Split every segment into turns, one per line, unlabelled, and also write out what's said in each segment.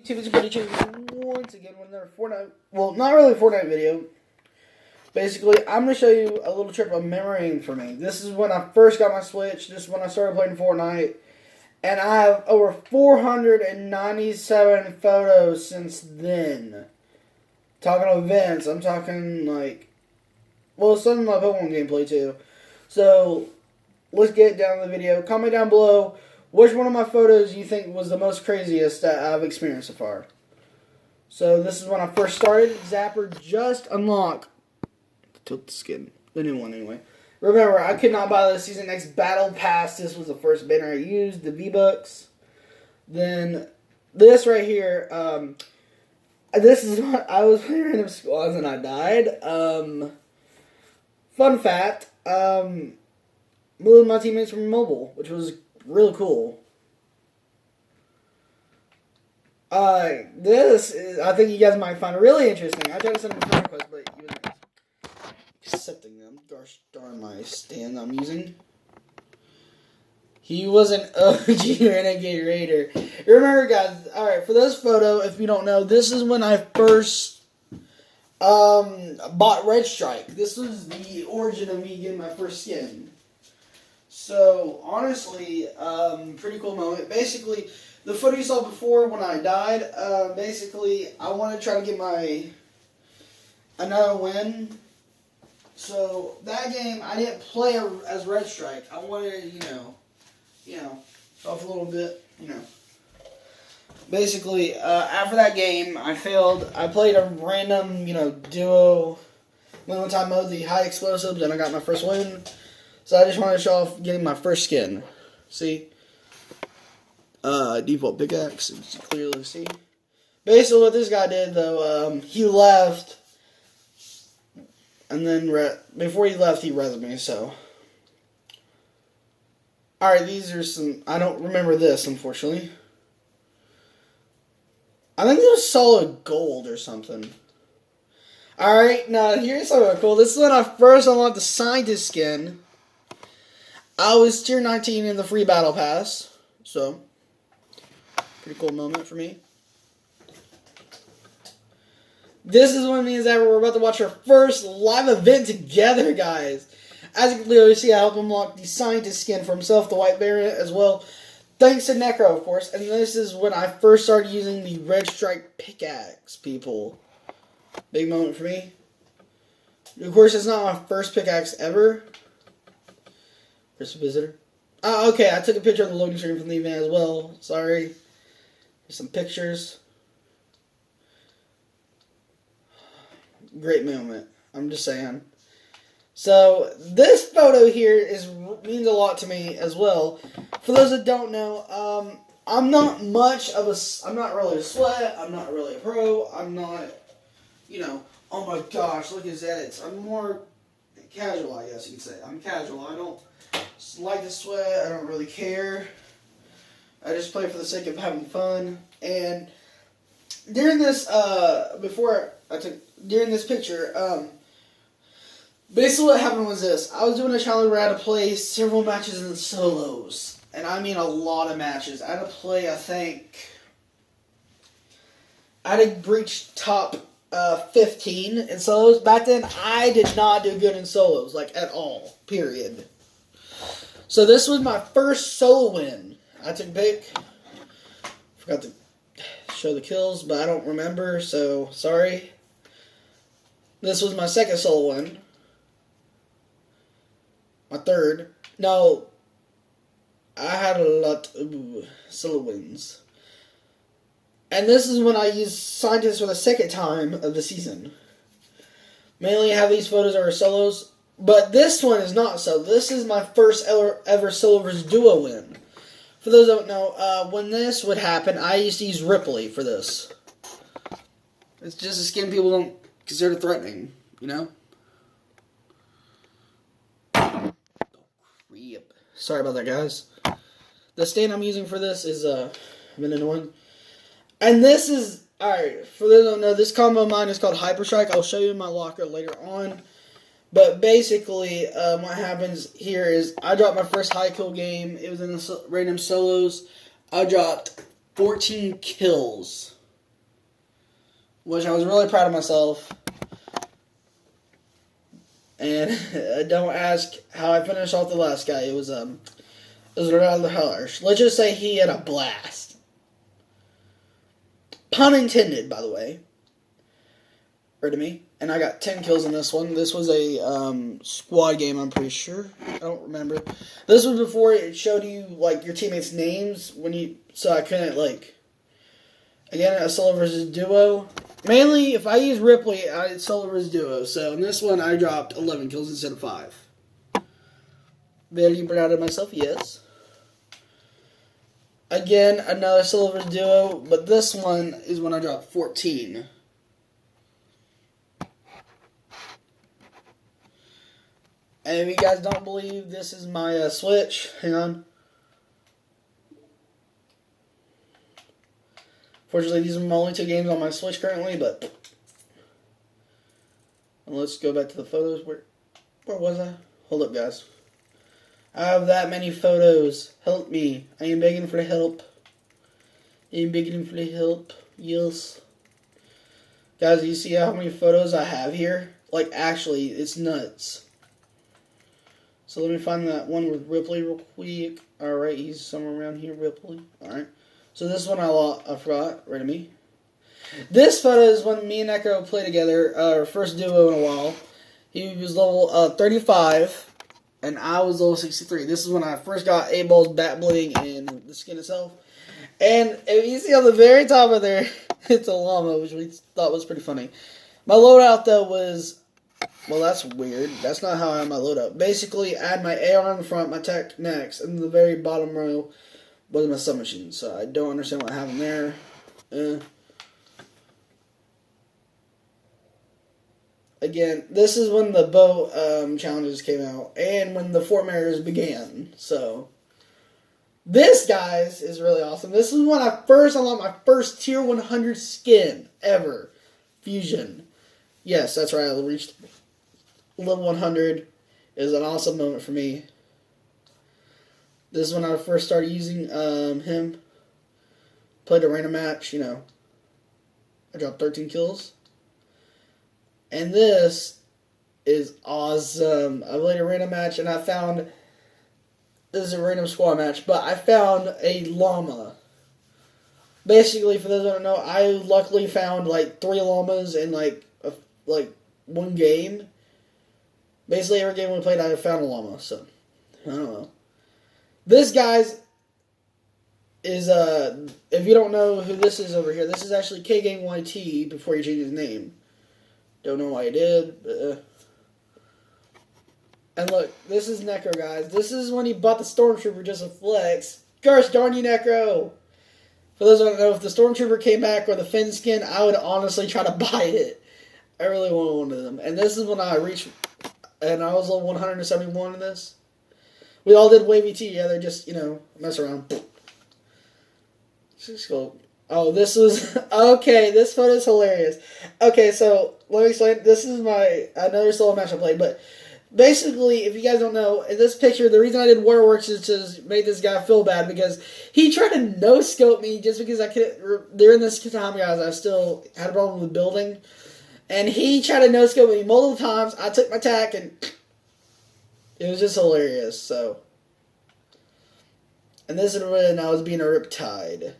YouTube, it's Buddy Chase once again with another Fortnite, well, not really a Fortnite video. Basically, I'm going to show you a little trip of memorying for me. This is when I first got my Switch. This is when I started playing Fortnite. And I have over 497 photos since then. Talking events, I'm talking like, well, some of my Pokemon gameplay too. So, let's get down to the video. Comment down below which one of my photos you think was the most craziest that I've experienced so far. So this is when I first started. Zapper just unlocked. Tilt the skin. The new one anyway. Remember, I could not buy the Season X Battle Pass. This was the first banner I used. The V-Bucks. Then this right here. This is what I was playing random squads and I died. Fun fact. Moved my teammates from mobile, which was really cool. This is, I think you guys might find really interesting. I tried to send him a friend request, but he wasn't accepting them. Gosh darn my stand I'm using. He was an OG Renegade Raider. Remember, guys, alright, for this photo, if you don't know, this is when I first bought Red Strike. This was the origin of me getting my first skin. So, honestly, pretty cool moment. Basically, the photo you saw before when I died, basically, I wanted to try to get another win. So, that game, I didn't play as Red Strike. I wanted, off a little bit, Basically, after that game, I failed. I played a random, duo, one-time mode, the high explosives, and I got my first win. So I just wanted to show off getting my first skin. See? Default pickaxe, as you clearly see. Basically what this guy did though, he left. And then before he left, he rezzed me, so. Alright, these are some, I don't remember this, unfortunately. I think it was solid gold or something. Alright, now here's something cool. This is when I first unlocked the scientist skin. I was tier 19 in the free battle pass, so pretty cool moment for me. This is when me and Zapper were about to watch our first live event together, guys. As you can clearly see, I helped him unlock the scientist skin for himself, the white variant as well, thanks to Necro, of course. And this is when I first started using the Red Strike pickaxe, people. Big moment for me. Of course, it's not my first pickaxe ever. First visitor. Oh, okay, I took a picture of the loading screen from the event as well. Sorry. Here's some pictures. Great moment. I'm just saying. So, this photo here means a lot to me as well. For those that don't know, I'm not really a sweat. I'm not really a pro. I'm not, oh my gosh, look at his edits. I'm more casual, I guess you could say. I'm casual. I don't like to sweat. I don't really care. I just play for the sake of having fun. And during this, during this picture, basically what happened was this. I was doing a challenge where I had to play several matches in solos. And I mean a lot of matches. I had to play, I had to breach top 15 in solos. Back then, I did not do good in solos, like at all, period. So this was my first solo win. I took a pic. Forgot to show the kills, but I don't remember, so sorry. This was my second solo win. My third. No, I had a lot of solo wins. And this is when I used Scientist for the second time of the season. Mainly have these photos are solos. But this one is not so. This is my first ever solo versus duo win. For those who don't know, when this would happen, I used to use Ripley for this. It's just a skin people don't consider threatening, Creep. Sorry about that, guys. The stand I'm using for this is been annoying. And this is, alright, for those who don't know, this combo of mine is called Hyper Strike. I'll show you in my locker later on. But basically, what happens here is I dropped my first high kill game. It was in the random solos. I dropped 14 kills. which I was really proud of myself. And don't ask how I finished off the last guy. It was rather harsh. Let's just say he had a blast. Pun intended, by the way. Heard of me? And I got 10 kills in this one. This was a squad game, I'm pretty sure. I don't remember. This was before it showed you like your teammates' names so I couldn't like. Again, a solo versus duo. Mainly, if I use Ripley, it's solo versus duo. So in this one, I dropped 11 kills instead of 5. Very proud of myself, yes. Again, another solo versus duo, but this one is when I dropped 14. And if you guys don't believe this is my Switch, hang on. Fortunately, these are my only 2 games on my Switch currently, but... And let's go back to the photos. Where was I? Hold up, guys. I have that many photos. Help me. I am begging for help. I am begging for help. Yes. Guys, do you see how many photos I have here? Like, actually, it's nuts. So let me find that one with Ripley real quick. Alright, he's somewhere around here, Ripley. Alright. So this one I forgot. Right of me. This photo is when me and Necro played together. Our first duo in a while. He was level 35. And I was level 63. This is when I first got 8 balls, bat bling, and the skin itself. And if you see on the very top of there, it's a llama, which we thought was pretty funny. My loadout, though, was... Well, that's weird. That's not how I have my loadout. Basically, I had my AR in the front, my tech next, and the very bottom row was my submachine. So I don't understand what happened there. Again, this is when the bow challenges came out, and when the Fort Mariners began. So, this, guys, is really awesome. This is when I first unlocked my first Tier 100 skin ever. Fusion. Yes, that's right. I reached level 100. It was an awesome moment for me. This is when I first started using him. Played a random match, I dropped 13 kills. And this is awesome. I played a random match and I found... This is a random squad match, but I found a llama. Basically, for those who don't know, I luckily found like 3 llamas in like one game. Basically, every game we played, I found a llama. So, I don't know. This, guys, is, if you don't know who this is over here, this is actually K-Gang YT before he changed his name. Don't know why he did, but, And look, this is Necro, guys. This is when he bought the Stormtrooper just a flex. Gosh darn you, Necro! For those who don't know, if the Stormtrooper came back with a fin skin, I would honestly try to buy it. I really wanted one of them. And this is when I reached... And I was level 171 in this. We all did wavy T together, just, mess around. Just go. Oh, this was... Okay, this photo is hilarious. Okay, so, let me explain. This is another solo match I played, but... Basically, if you guys don't know, in this picture, the reason I did waterworks is to make this guy feel bad, because he tried to no-scope me just because I couldn't... During this time, guys, I still had a problem with building. And he tried to no-scope me multiple times. I took my tack, and it was just hilarious, so... And this is when I was being a riptide.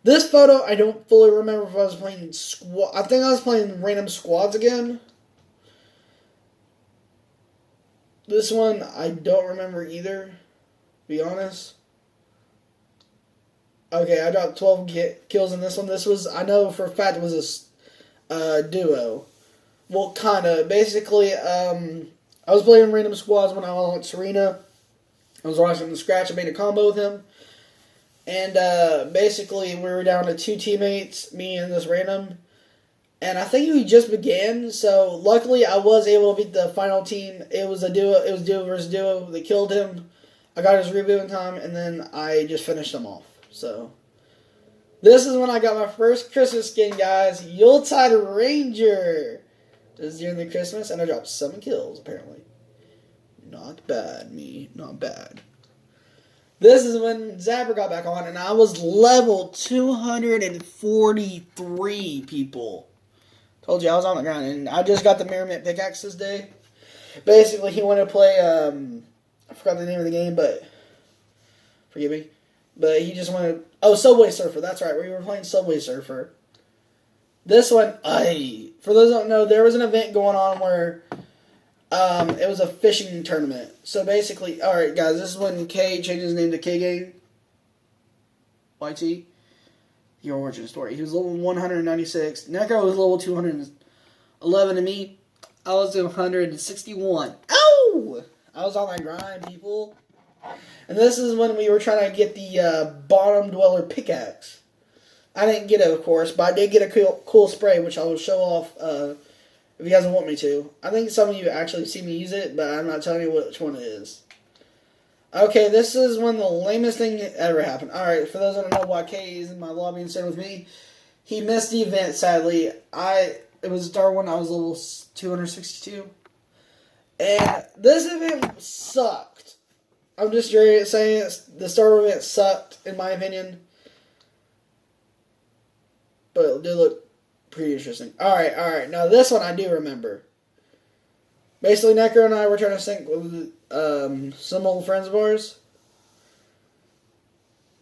This photo, I don't fully remember if I was playing squad. I think I was playing random squads again. This one, I don't remember either, to be honest. Okay, I dropped 12 kills in this one. This was, I know for a fact it was a duo. Well, kind of. Basically, I was playing random squads when I was on Serena. I was watching the scratch. I made a combo with him. And basically, we were down to 2 teammates, me and this random. And I think we just began, so luckily I was able to beat the final team. It was duo versus duo. They killed him. I got his reboot in time, and then I just finished him off. So, this is when I got my first Christmas skin, guys. Yuletide Ranger. This is during the Christmas, and I dropped 7 kills, apparently. Not bad, me. Not bad. This is when Zapper got back on, and I was level 243, people. Told you I was on the ground, and I just got the Merriment pickaxe this day. Basically, he wanted to play, I forgot the name of the game, but, forgive me. But he just wanted, Subway Surfer, that's right, we were playing Subway Surfer. This one, for those who don't know, there was an event going on where it was a fishing tournament. So basically, alright guys, this is when K changed his name to K-Gang. YT. Your origin story. He was level 196. Necro was level 211 to me. I was 161. Ow! I was on that grind, people. And this is when we were trying to get the bottom dweller pickaxe. I didn't get it, of course, but I did get a cool spray, which I will show off if you guys want me to. I think some of you actually see me use it, but I'm not telling you which one it is. Okay, this is one of the lamest thing that ever happened. Alright, for those that don't know why K is in my lobby and staying with me, he missed the event, sadly. It was Star 1, I was level 262. And this event sucked. I'm just straight saying it, the Star event sucked, in my opinion. But it did look pretty interesting. Alright. Now this one I do remember. Basically, Necro and I were trying to sync with some old friends of ours.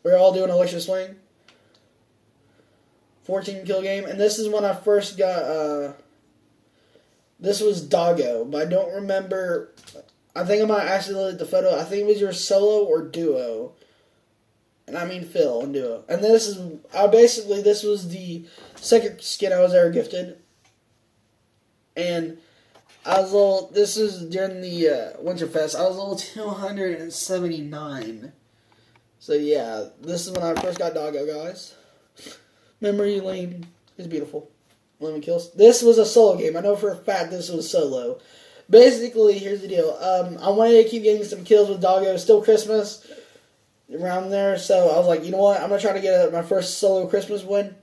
We were all doing Electric Swing. 14 kill game. And this is when I first got, this was Doggo. But I don't remember, I think I might actually look at the photo. I think it was your solo or duo. And I mean Phil and duo. And this is, basically, this was the second skin I was ever gifted. And I was level, this is during the Winterfest, I was level 279. So yeah, this is when I first got Doggo, guys. Memory lane is beautiful. 11 kills. This was a solo game. I know for a fact this was solo. Basically, here's the deal. I wanted to keep getting some kills with Doggo. It's still Christmas around there, so I was like, you know what? I'm going to try to get my first solo Christmas win.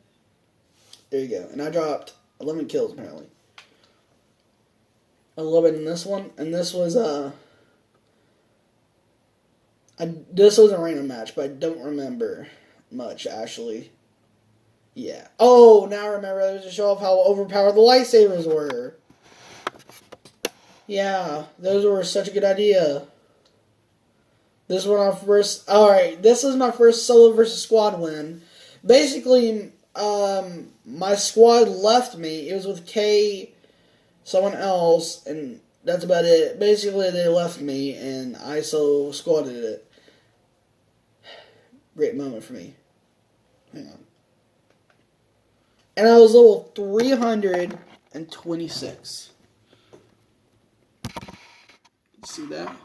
There you go. And I dropped 11 kills, apparently. 11 in this one, and this was this was a random match, but I don't remember much actually. Yeah. Oh, now I remember. There was a show of how overpowered the lightsabers were. Yeah, those were such a good idea. This was my first. All right, this was my first solo versus squad win. Basically, my squad left me. It was with K, someone else, and that's about it. Basically, they left me, and I solo squatted it. Great moment for me. Hang on. And I was level 326. See that?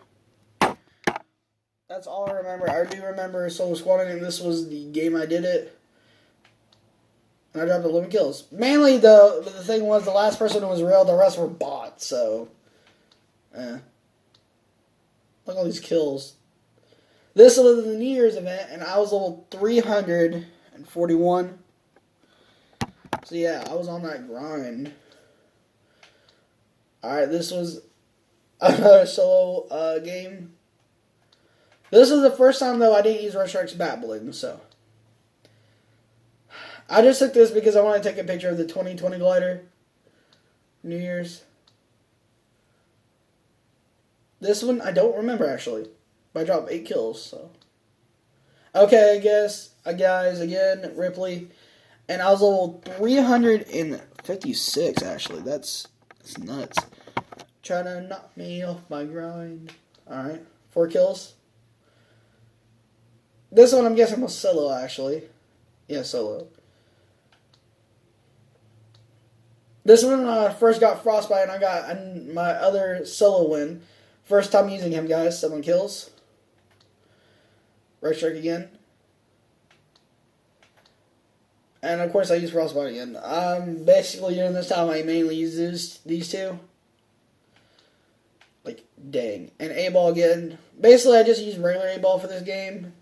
That's all I remember. I do remember solo squatting, and this was the game I did it. And I dropped 11 kills. Mainly, though, the thing was, the last person was real, the rest were bots, so. Look at all these kills. This was the New Year's event, and I was level 341. So, yeah, I was on that grind. Alright, this was another solo game. This is the first time, though, I didn't use Red Shark's bat balloon, so. I just took this because I want to take a picture of the 2020 glider. New Year's. This one, I don't remember, actually. But I dropped 8 kills, so. Okay, I guess, guys, again, Ripley. And I was level 356, actually. That's nuts. Trying to knock me off my grind. Alright, 4 kills. This one, I'm guessing, was solo, actually. Yeah, solo. This one, when I first got Frostbite, and I got my other solo win. First time using him, guys. 7 kills. Red Shark again. And, of course, I use Frostbite again. Basically, during this time, I mainly use these two. Like, dang. And A-Ball again. Basically, I just use regular A-Ball for this game.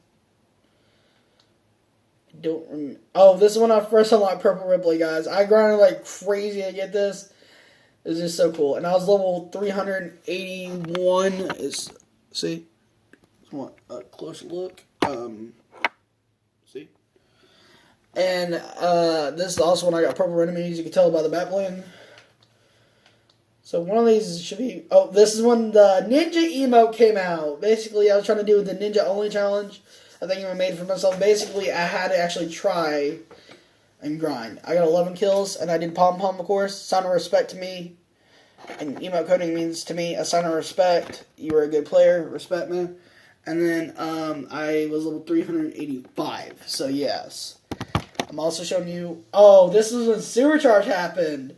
Don't remember. Oh, this is when I first unlocked Purple Ripley, guys. I grinded like crazy to get this. It was just so cool. And I was level 381. See? Want a closer look. See? And this is also when I got purple enemies. You can tell by the map plane. So one of these should be... Oh, this is when the ninja emote came out. Basically, I was trying to do the ninja only challenge. I think I made for myself. Basically, I had to actually try and grind. I got 11 kills, and I did pom-pom, of course. Sign of respect to me. And emote coding means to me a sign of respect. You were a good player. Respect me. And then I was level 385. So, yes. I'm also showing you... Oh, this is when Supercharge happened.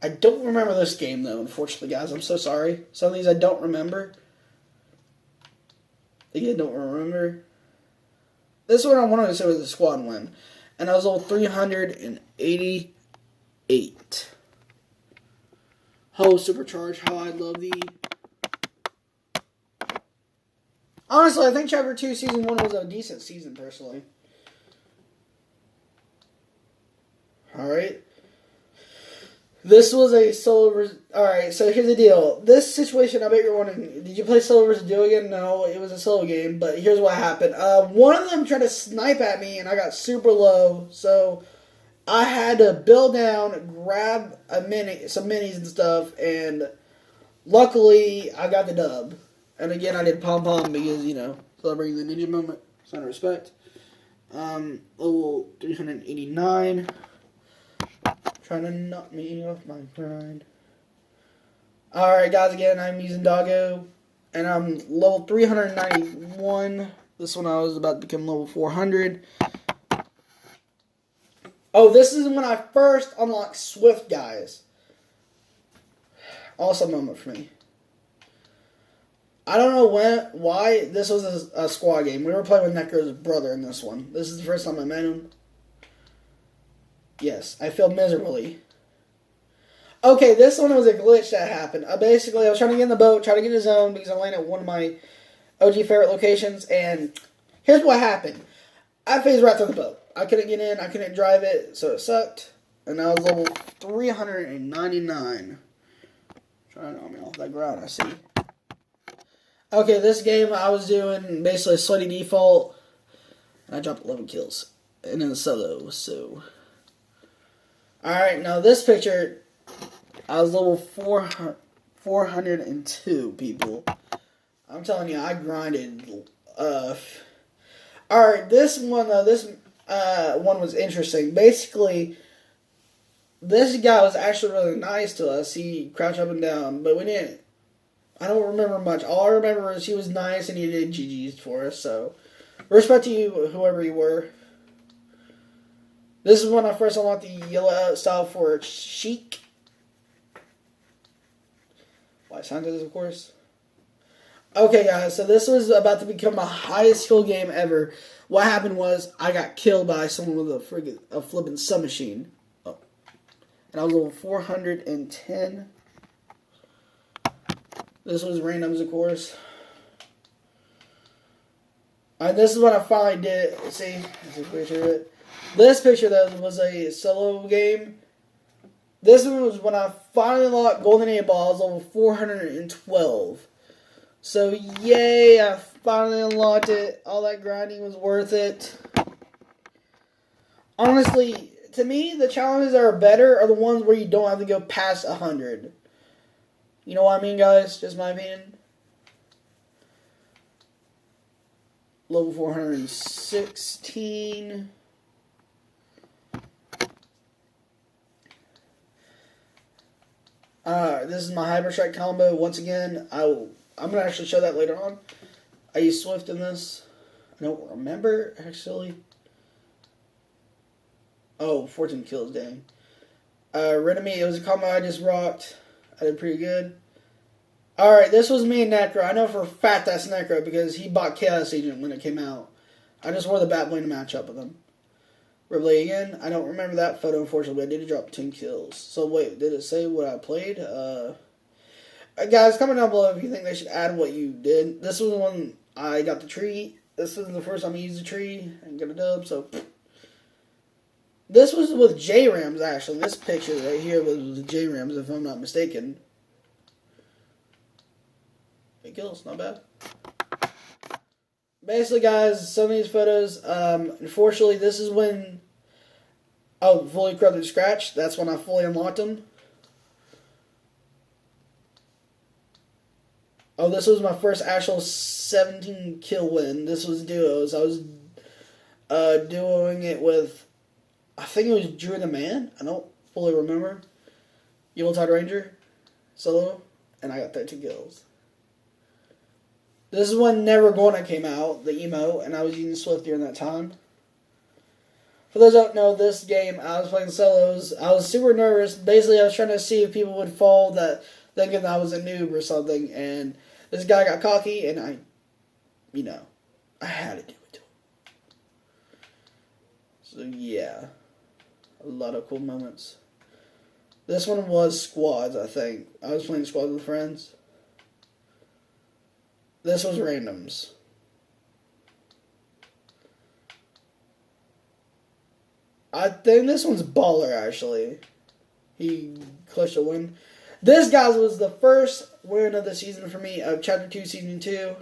I don't remember this game, though, unfortunately, guys. I'm so sorry. Some of these I don't remember. Again, don't remember. This one I wanted to say was the squad win. And I was level 388. Oh, Supercharge, how I love thee. Honestly, I think Chapter 2 Season 1 was a decent season, personally. Alright. This was a solo... Alright, so here's the deal. This situation, I bet you're wondering, did you play solo versus duo again? No, it was a solo game, but here's what happened. One of them tried to snipe at me, and I got super low, so I had to build down, grab some minis and stuff, and luckily, I got the dub. And again, I did pom-pom because, you know, celebrating the ninja moment, sign of respect. Level 389. Trying to knock me off my grind. Alright, guys, again, I'm using Doggo. And I'm level 391. This one I was about to become level 400. Oh, this is when I first unlocked Swift, guys. Awesome moment for me. I don't know why this was a squad game. We were playing with Necro's brother in this one. This is the first time I met him. Yes, I failed miserably. Okay, this one was a glitch that happened. Basically, I was trying to get in the boat, trying to get in the zone, because I landed at one of my OG favorite locations, and here's what happened. I phased right through the boat. I couldn't get in, I couldn't drive it, so it sucked. And I was level 399. Trying to knock me off that ground, I see. Okay, this game I was doing basically a sweaty default, and I dropped 11 kills. And in the solo, so... Alright, now this picture, I was level 402, people. I'm telling you, I grinded. Alright, this one, one was interesting. Basically, this guy was actually really nice to us. He crouched up and down, but we didn't. I don't remember much. All I remember is he was nice and he did GG's for us, so respect to you, whoever you were. This is when I first unlocked the yellow style for Chic. Why Santos, of course. Okay, guys, so this was about to become my highest skill game ever. What happened was I got killed by someone with a flipping submachine. Oh. And I was level 410. This was randoms, of course. And this is what I finally did. See? This is a picture of it. This picture, though, was a solo game. This one was when I finally unlocked Golden 8 Ball. I was level 412. So, yay, I finally unlocked it. All that grinding was worth it. Honestly, to me, the challenges that are better are the ones where you don't have to go past 100. You know what I mean, guys? Just my opinion. Level 416. This is my Hyper Strike combo. Once again, I'm going to actually show that later on. I used Swift in this. I don't remember, actually. Oh, 14 kills, dang. Renemy, it was a combo I just rocked. I did pretty good. Alright, this was me and Necro. I know for a fact that's Necro because he bought Chaos Agent when it came out. I just wore the Batblade to match up with him. Replay again. I don't remember that photo, unfortunately, but I did drop 10 kills. So, wait, did it say what I played? Guys, comment down below if you think they should add what you did. This was when I got the tree. This was the first time I used the tree and got a dub, so... This was with J-Rams, actually. This picture right here was with J-Rams, if I'm not mistaken. 8 kills, not bad. basically, guys, some of these photos, unfortunately, this is when, oh, fully corrupted scratch. That's when I fully unlocked them. Oh, this was my first actual 17 kill win. This was duos. I was duoing it with, I think it was Drew the Man. I don't fully remember. Yuletide Ranger, solo, and I got 13 kills. This is when Never Gonna came out, the emo, and I was using Swift during that time. For those who don't know, this game, I was playing solos. I was super nervous. Basically, I was trying to see if people would fall that thinking that I was a noob or something, and this guy got cocky, and I had to do it to him. So, yeah. A lot of cool moments. This one was squads, I think. I was playing squads with friends. This was randoms. I think this one's Baller, actually. He clutched a win. This, guys, was the first win of the season for me, of Chapter 2, Season 2.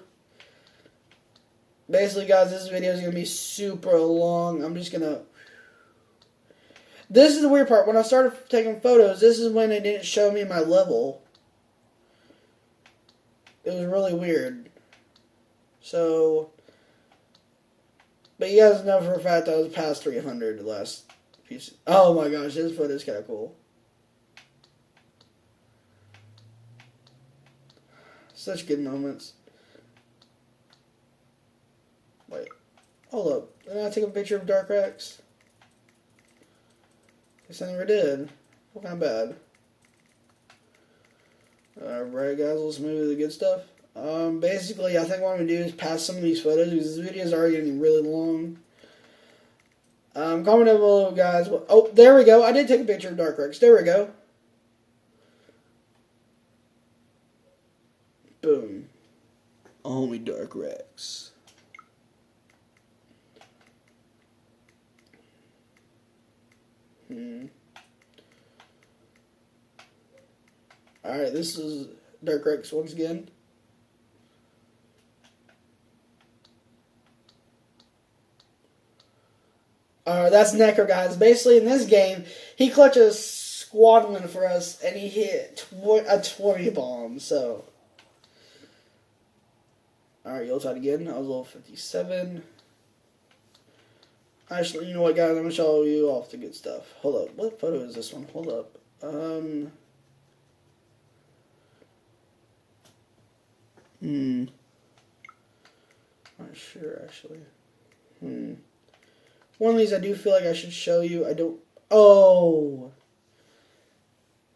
Basically, guys, this video is going to be super long. I'm just going to... This is the weird part. When I started taking photos, this is when it didn't show me my level. It was really weird. So... But you guys know for a fact I was past 300 the last piece. Oh my gosh, this photo is kind of cool. Such good moments. Wait, hold up. Did I take a picture of Dark Rex? Guess I never did. Well, not bad. Alright guys, let's move to the good stuff. Basically, I think what I'm going to do is pass some of these photos because this video is already getting really long. Comment down below, guys. Oh, there we go. I did take a picture of Dark Rex. There we go. Boom. Only Dark Rex. Alright, this is Dark Rex once again. That's Necro, guys. Basically, in this game, he clutched a squad win for us, and he hit a 20 bomb, so... Alright, you'll try it again. I was level 57. Actually, you know what, guys? I'm going to show you off the good stuff. Hold up. What photo is this one? Hold up. Not sure, actually. One of these I do feel like I should show you. I don't... Oh!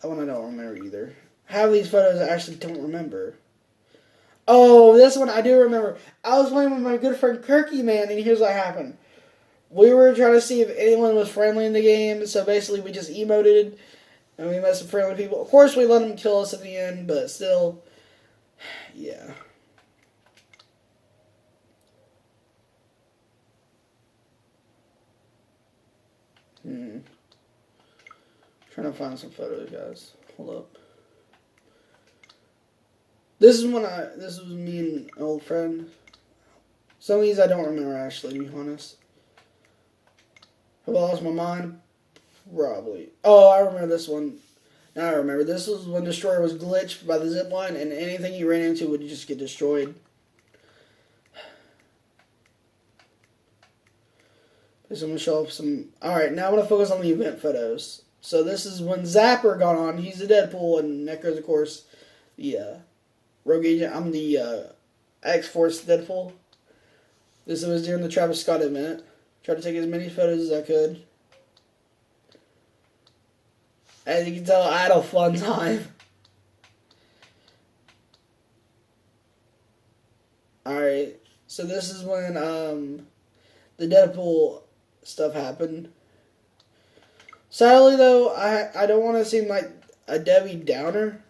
That one I don't remember either. Half of these photos I actually don't remember. Oh, this one I do remember. I was playing with my good friend Kirky, man, and here's what happened. We were trying to see if anyone was friendly in the game, so basically we just emoted, and we met some friendly people. Of course, we let them kill us at the end, but still, yeah. Trying to find some photos, guys. Hold up. This was me and an old friend. Some of these I don't remember, actually, to be honest. Have I lost my mind? Probably. Oh, I remember this one. Now I remember. This was when Destroyer was glitched by the zipline, and anything you ran into would just get destroyed. So I'm going to show off some... Alright, now I'm going to focus on the event photos. So this is when Zapper got on. He's the Deadpool, and Necro's, of course, the Rogue Agent. I'm the X-Force Deadpool. This was during the Travis Scott event. Tried to take as many photos as I could. As you can tell, I had a fun time. Alright, so this is when the Deadpool stuff happened. Sadly, though, I don't want to seem like a Debbie Downer.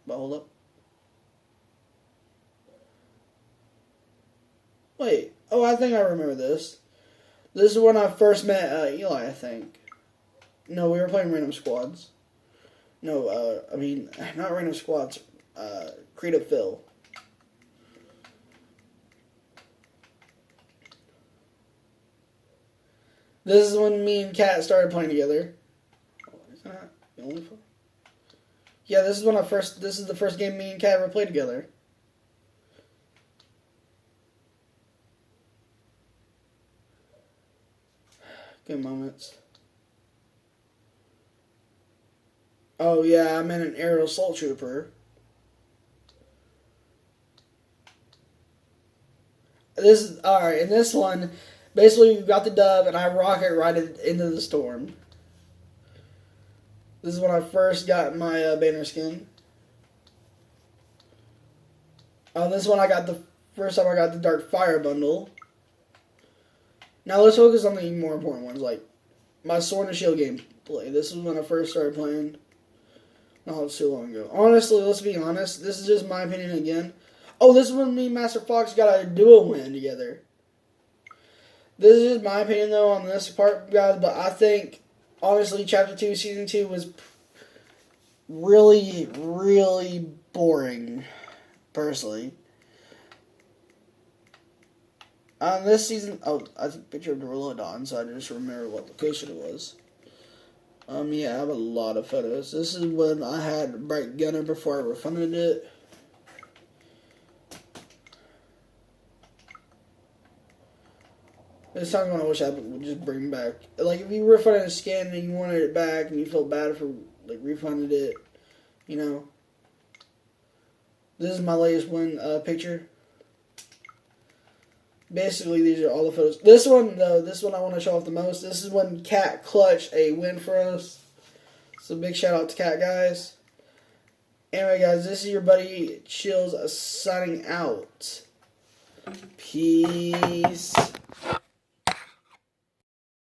But hold up. Wait. Oh, I think I remember this. This is when I first met Eli, I think. No, we were playing Random Squads. No, I mean, not Random Squads. Creative Phil. This is when me and Kat started playing together. Is that the only phone? Yeah, this is when this is the first game me and Kat ever played together. Good moments. Oh yeah, I'm in an aerial assault trooper. This is alright. In this one, basically we got the dub, and I rocket right into the storm. This is when I first got my banner skin. This one I got the first time I got the Dark Fire bundle. Now let's focus on the more important ones, like my Sword and Shield gameplay. This is when I first started playing. No, it's too long ago. Honestly, let's be honest. This is just my opinion again. Oh, this is when me and Master Fox got a duo win together. This is just my opinion, though, on this part, guys. But I think, honestly, Chapter 2, Season 2 was really, really boring, personally. This season, I think picture of the Rolodon, so I just remember what location it was. Yeah, I have a lot of photos. This is when I had Bright Gunner before I refunded it. There's times when I wish I would just bring back. Like, if you refunded a skin and you wanted it back and you felt bad for, like, refunded it, you know. This is my latest win picture. Basically, these are all the photos. This one, though, this one I want to show off the most. This is when Cat clutched a win for us. So, big shout out to Cat, guys. Anyway, guys, this is your buddy Chills signing out. Peace.